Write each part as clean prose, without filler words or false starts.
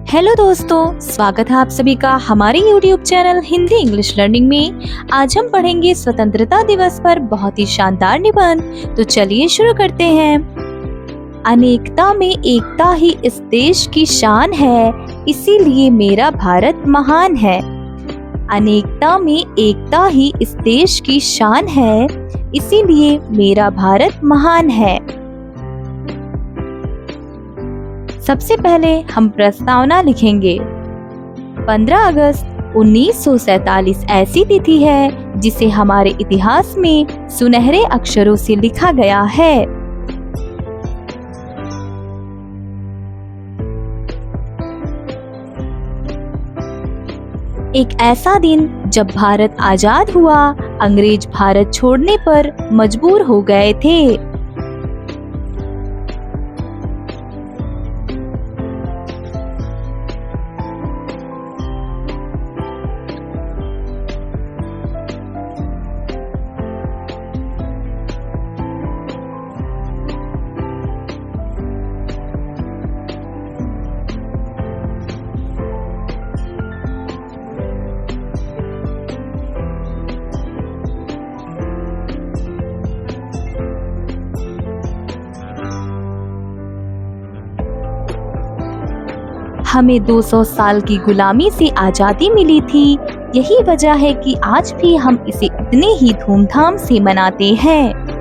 Hello दोस्तों, स्वागत है आप सभी का हमारे YouTube channel Hindi English learning में। आज हम पढ़ेंगे स्वतंत्रता दिवस पर बहुत ही शानदार निबंध। तो चलिए शुरू करते हैं। अनेकता में एकता ही इस देश की शान है, इसीलिए मेरा भारत महान है। अनेकता में एकता ही इस देश की शान है, इसीलिए मेरा भारत महान है। सबसे पहले हम प्रस्तावना लिखेंगे। 15 अगस्त 1947 ऐसी तिथि है जिसे हमारे इतिहास में सुनहरे अक्षरों से लिखा गया है। एक ऐसा दिन जब भारत आजाद हुआ, अंग्रेज भारत छोड़ने पर मजबूर हो गए थे। हमें 200 साल की गुलामी से आजादी मिली थी। यही वजह है कि आज भी हम इसे उतने ही धूमधाम से मनाते हैं।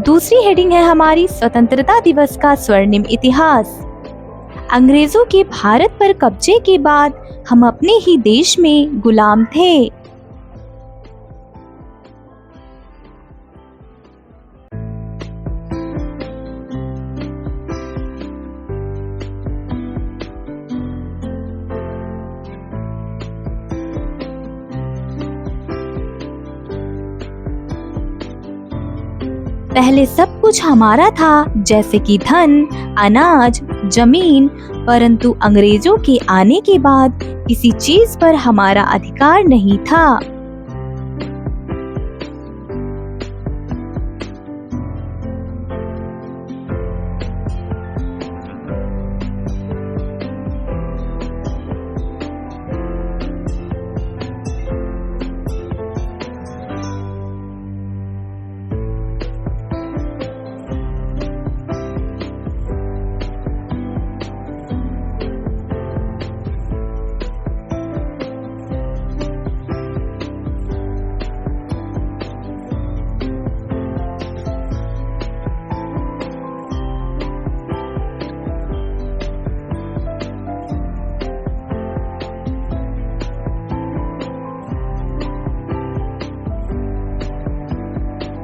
दूसरी हेडिंग है हमारी स्वतंत्रता दिवस का स्वर्णिम इतिहास। अंग्रेजों के भारत पर कब्जे के बाद हम अपने ही देश में गुलाम थे। पहले सब कुछ हमारा था, जैसे कि धन, अनाज, जमीन, परंतु अंग्रेजों के आने के बाद किसी चीज पर हमारा अधिकार नहीं था।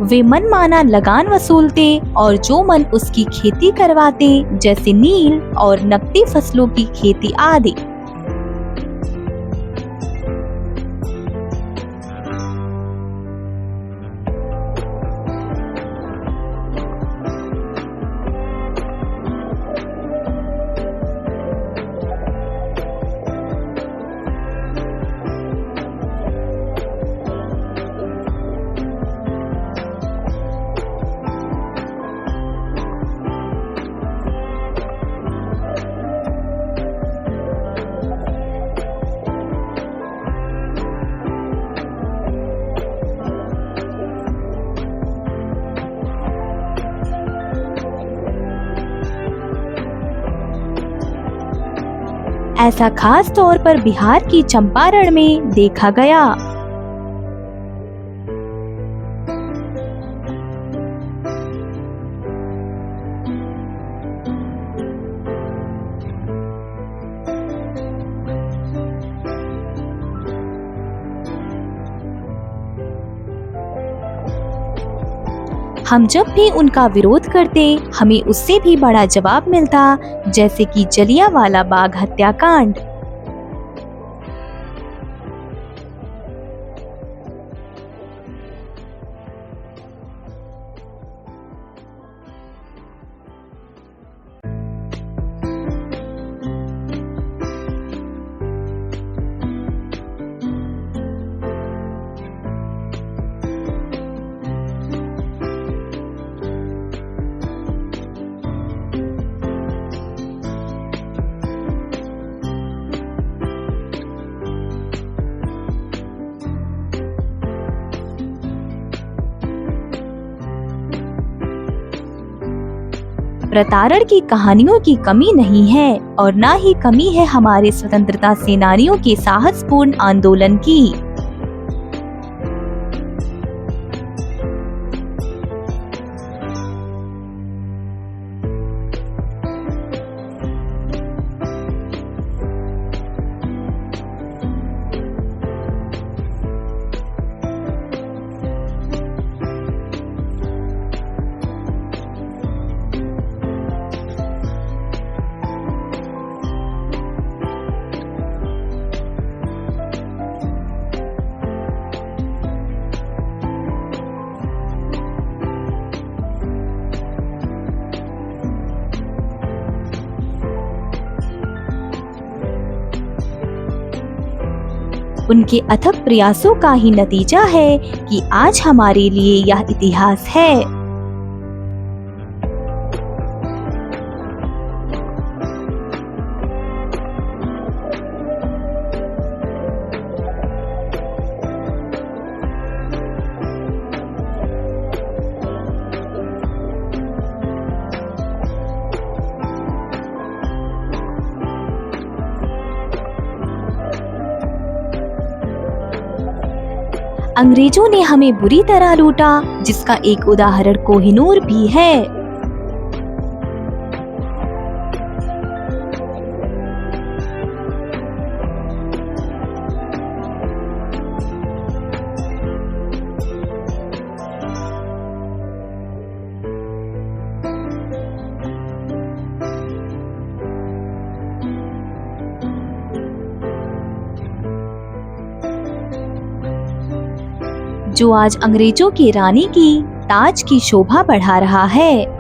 वे मनमाना लगान वसूलते और जो मन उसकी खेती करवाते, जैसे नील और नकदी फसलों की खेती आदि। ऐसा खास तौर पर बिहार की चंपारण में देखा गया। हम जब भी उनका विरोध करते, हमें उससे भी बड़ा जवाब मिलता, जैसे कि जलियांवाला बाग हत्याकांड। प्रताड़न की कहानियों की कमी नहीं है और ना ही कमी है हमारे स्वतंत्रता सेनानियों के साहसपूर्ण आंदोलन की। उनके अथक प्रयासों का ही नतीजा है कि आज हमारे लिए यह इतिहास है। अंग्रेजों ने हमें बुरी तरह लूटा, जिसका एक उदाहरण कोहिनूर भी है। जो आज अंग्रेजों की रानी की ताज की शोभा बढ़ा रहा है।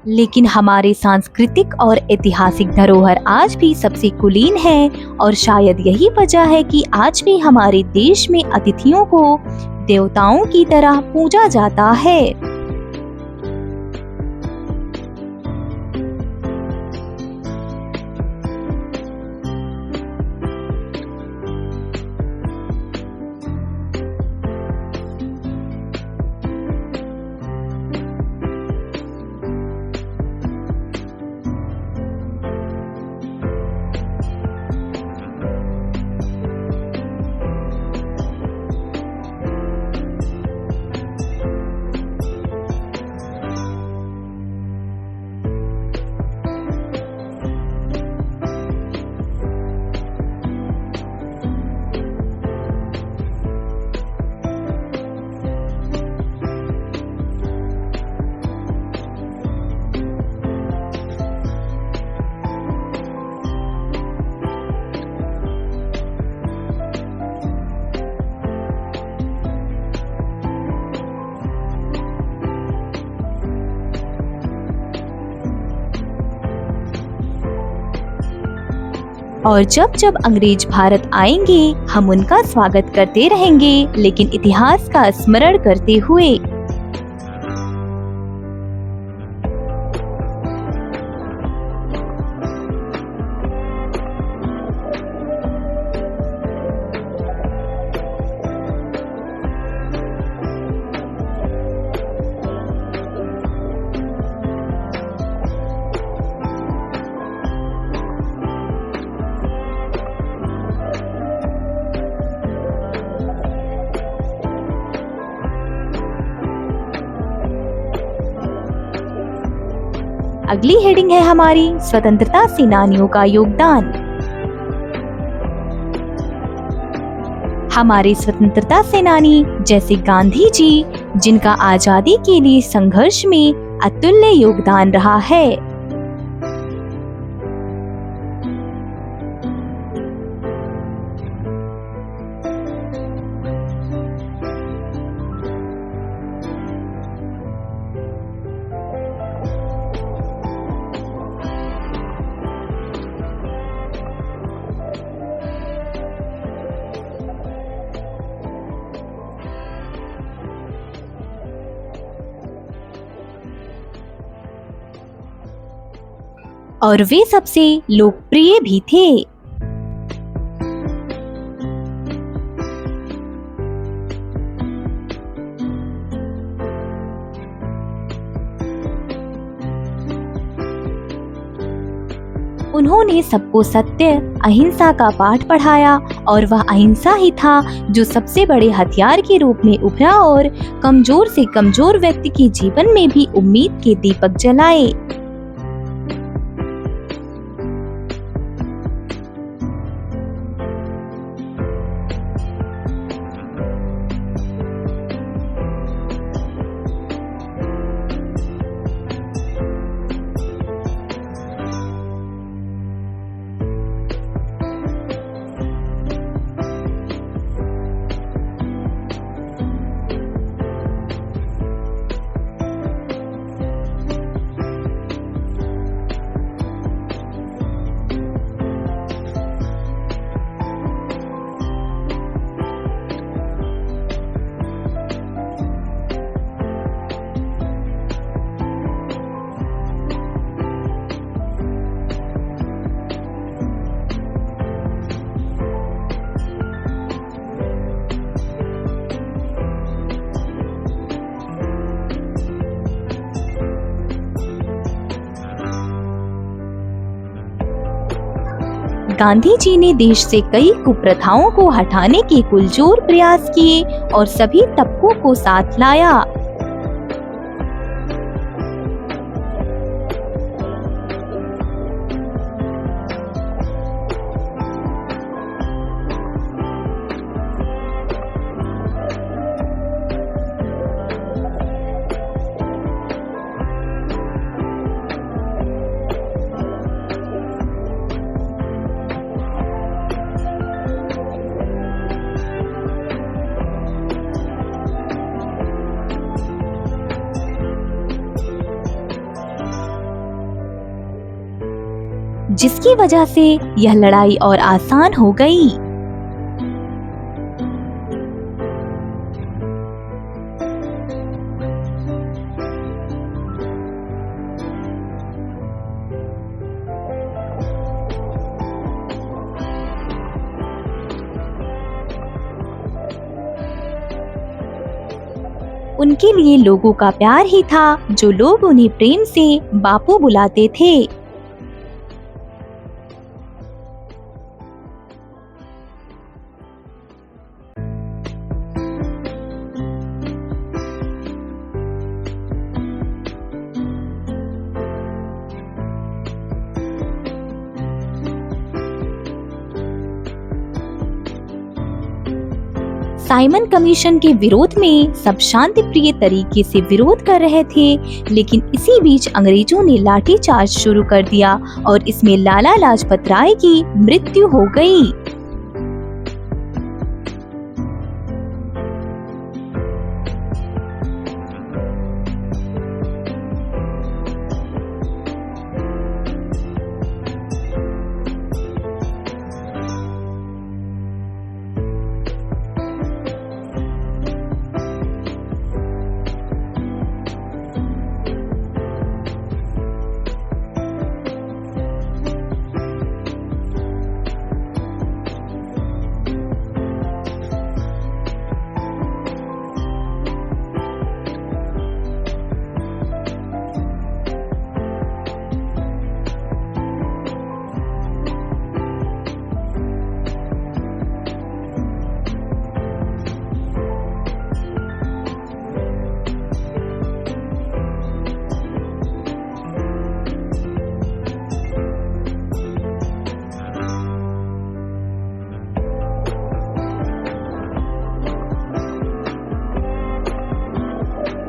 लेकिन हमारे सांस्कृतिक और ऐतिहासिक धरोहर आज भी सबसे कुलीन है और शायद यही वजह है कि आज भी हमारे देश में अतिथियों को देवताओं की तरह पूजा जाता है। और जब जब अंग्रेज भारत आएंगे, हम उनका स्वागत करते रहेंगे, लेकिन इतिहास का स्मरण करते हुए। अगली हेडिंग है हमारी स्वतंत्रता सेनानियों का योगदान। हमारे स्वतंत्रता सेनानी जैसे गांधी जी, जिनका आजादी के लिए संघर्ष में अतुल्य योगदान रहा है। और वे सबसे लोकप्रिय भी थे। उन्होंने सबको सत्य, अहिंसा का पाठ पढ़ाया और वह अहिंसा ही था जो सबसे बड़े हथियार के रूप में उभरा और कमजोर से कमजोर व्यक्ति के जीवन में भी उम्मीद के दीपक जलाए। गांधी जी ने देश से कई कुप्रथाओं को हटाने के पुरजोर प्रयास किए और सभी तबकों को साथ लाया। जिसकी वजह से यह लड़ाई और आसान हो गई। उनके लिए लोगों का प्यार ही था जो लोग उन्हें प्रेम से बापू बुलाते थे। साइमन कमीशन के विरोध में सब शांति प्रिय तरीके से विरोध कर रहे थे, लेकिन इसी बीच अंग्रेजों ने लाठीचार्ज शुरू कर दिया और इसमें लाला लाजपत राय की मृत्यु हो गई।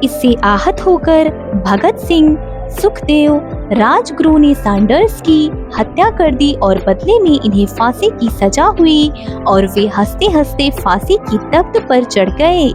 इससे आहत होकर भगत सिंह, सुखदेव, राजगुरु ने सैंडर्स की हत्या कर दी और बदले में इन्हें फांसी की सजा हुई और वे हंसते हंसते फांसी की तख्त पर चढ़ गए।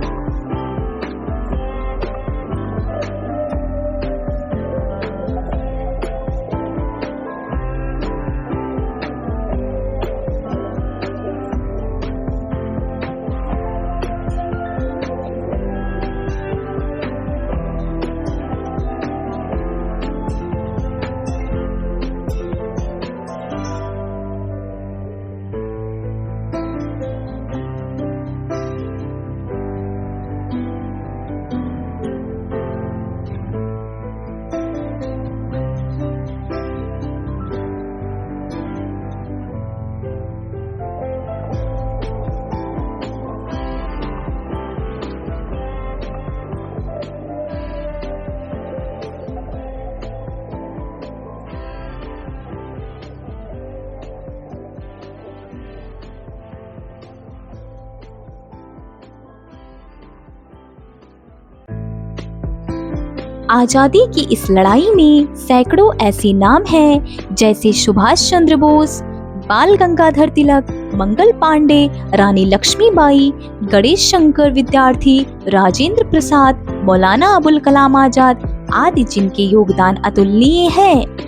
आजादी की इस लड़ाई में सैकड़ों ऐसे नाम हैं जैसे सुभाष चंद्र बोस, बाल गंगाधर तिलक, मंगल पांडे, रानी लक्ष्मीबाई, गणेश शंकर विद्यार्थी, राजेंद्र प्रसाद, मौलाना अबुल कलाम आजाद आदि, जिनके योगदान अतुलनीय है।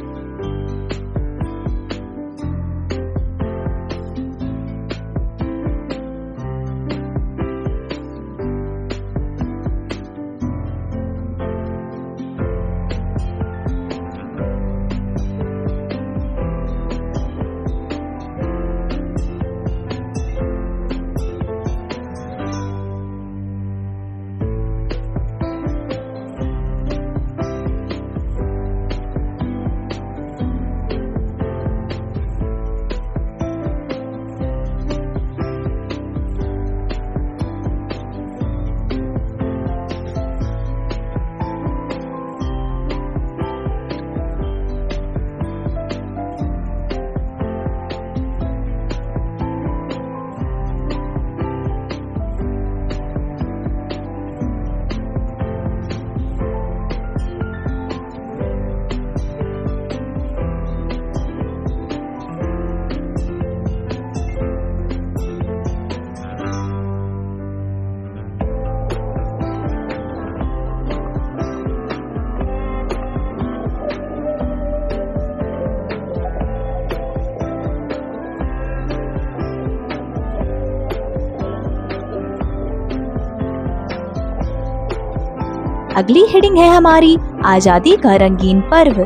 अगली हेडिंग है हमारी आजादी का रंगीन पर्व।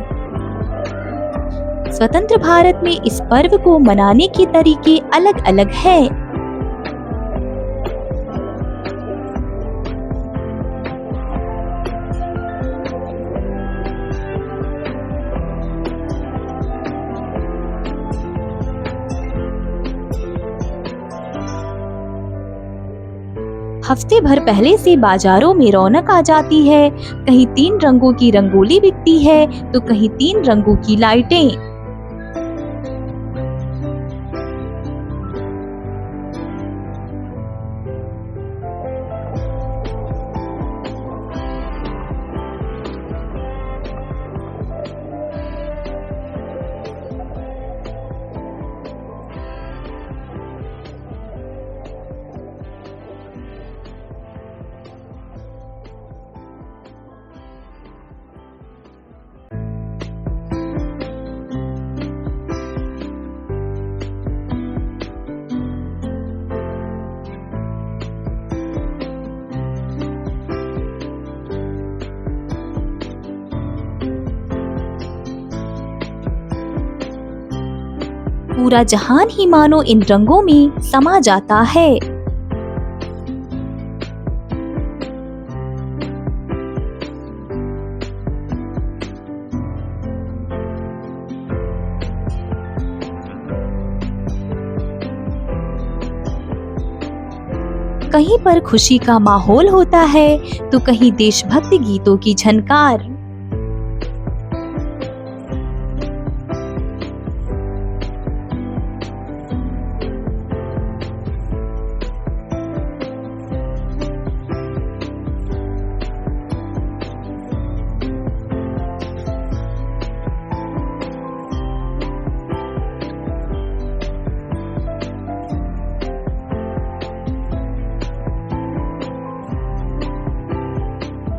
स्वतंत्र भारत में इस पर्व को मनाने के तरीके अलग अलग हैं। हफ्ते भर पहले से बाजारों में रौनक आ जाती है। कहीं 3 रंगों की रंगोली बिकती है तो कहीं 3 रंगों की लाइटें। पूरा जहान ही मानो इन रंगों में समा जाता है। कहीं पर खुशी का माहौल होता है तो कहीं देशभक्ति गीतों की झनकार।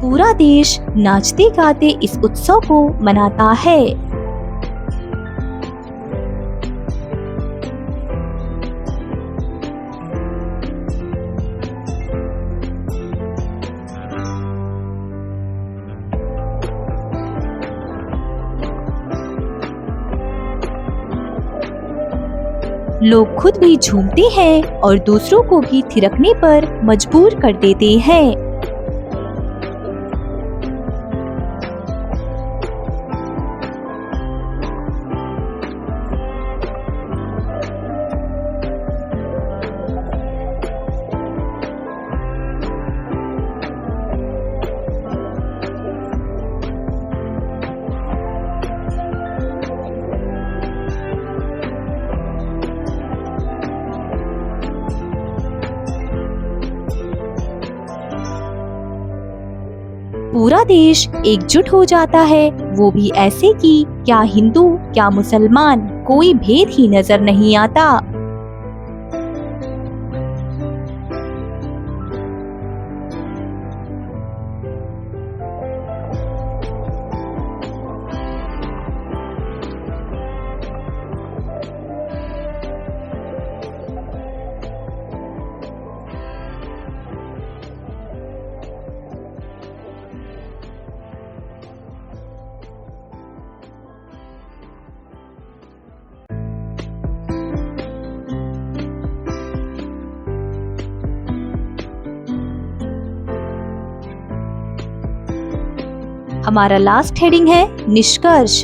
पूरा देश नाचते गाते इस उत्सव को मनाता है। लोग खुद भी झूमते हैं और दूसरों को भी थिरकने पर मजबूर कर देते हैं। पूरा देश एकजुट हो जाता है, वो भी ऐसे कि क्या हिंदू क्या मुसलमान, कोई भेद ही नजर नहीं आता। हमारा लास्ट हेडिंग है निष्कर्ष।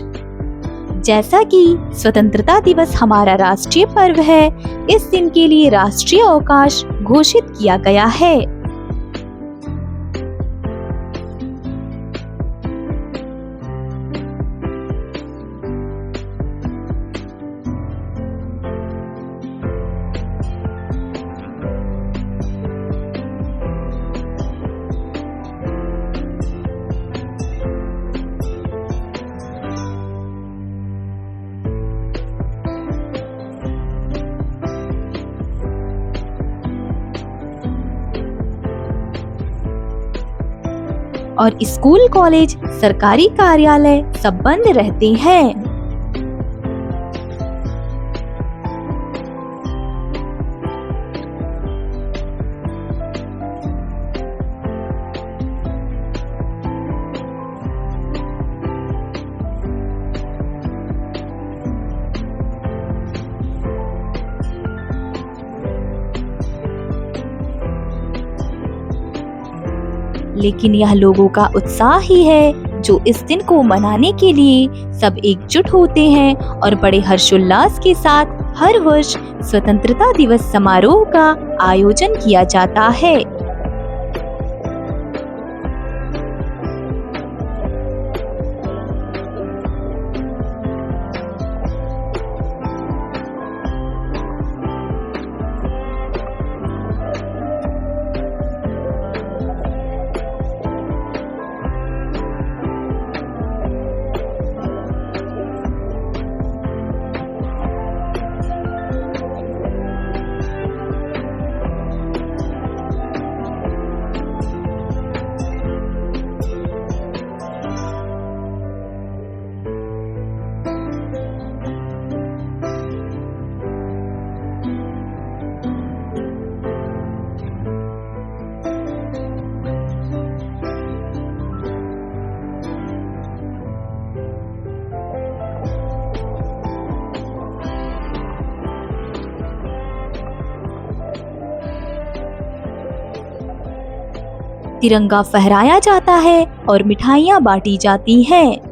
जैसा कि स्वतंत्रता दिवस हमारा राष्ट्रीय पर्व है, इस दिन के लिए राष्ट्रीय अवकाश घोषित किया गया है। और स्कूल कॉलेज सरकारी कार्यालय सब बंद रहते हैं। लेकिन यह लोगों का उत्साह ही है जो इस दिन को मनाने के लिए सब एकजुट होते हैं और बड़े हर्षोल्लास के साथ हर वर्ष स्वतंत्रता दिवस समारोह का आयोजन किया जाता है। तिरंगा फहराया जाता है और मिठाइयाँ बांटी जाती हैं।